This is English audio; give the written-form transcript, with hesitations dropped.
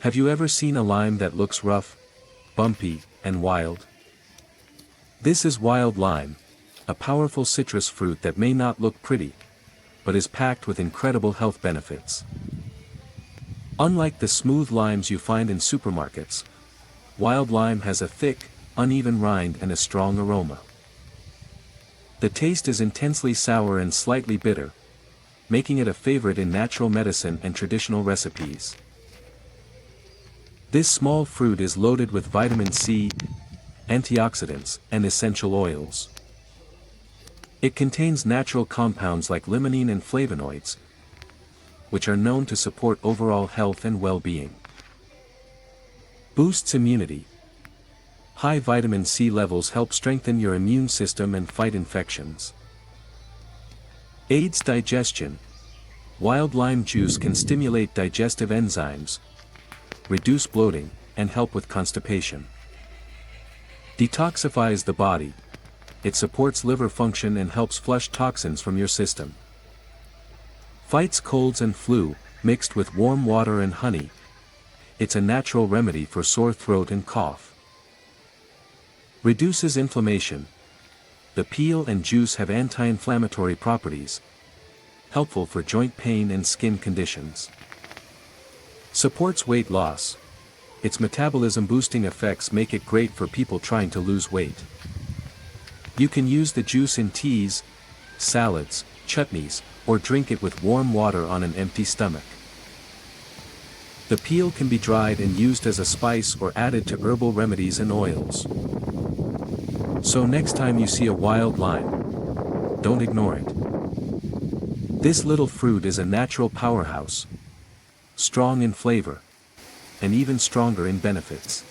Have you ever seen a lime that looks rough, bumpy, and wild? This is wild lime, a powerful citrus fruit that may not look pretty, but is packed with incredible health benefits. Unlike the smooth limes you find in supermarkets, wild lime has a thick, uneven rind and a strong aroma. The taste is intensely sour and slightly bitter, making it a favorite in natural medicine and traditional recipes. This small fruit is loaded with vitamin C, antioxidants, and essential oils. It contains natural compounds like limonene and flavonoids, which are known to support overall health and well-being. Boosts immunity. High vitamin C levels help strengthen your immune system and fight infections. Aids digestion. Wild lime juice can stimulate digestive enzymes, reduce bloating, and help with constipation. Detoxifies the body. It supports liver function and helps flush toxins from your system. Fights colds and flu, mixed with warm water and honey. It's a natural remedy for sore throat and cough. Reduces inflammation. The peel and juice have anti-inflammatory properties, helpful for joint pain and skin conditions. Supports weight loss. Its metabolism-boosting effects make it great for people trying to lose weight. You can use the juice in teas, salads, chutneys, or drink it with warm water on an empty stomach. The peel can be dried and used as a spice or added to herbal remedies and oils. So next time you see a wild lime, don't ignore it. This little fruit is a natural powerhouse, strong in flavor, and even stronger in benefits.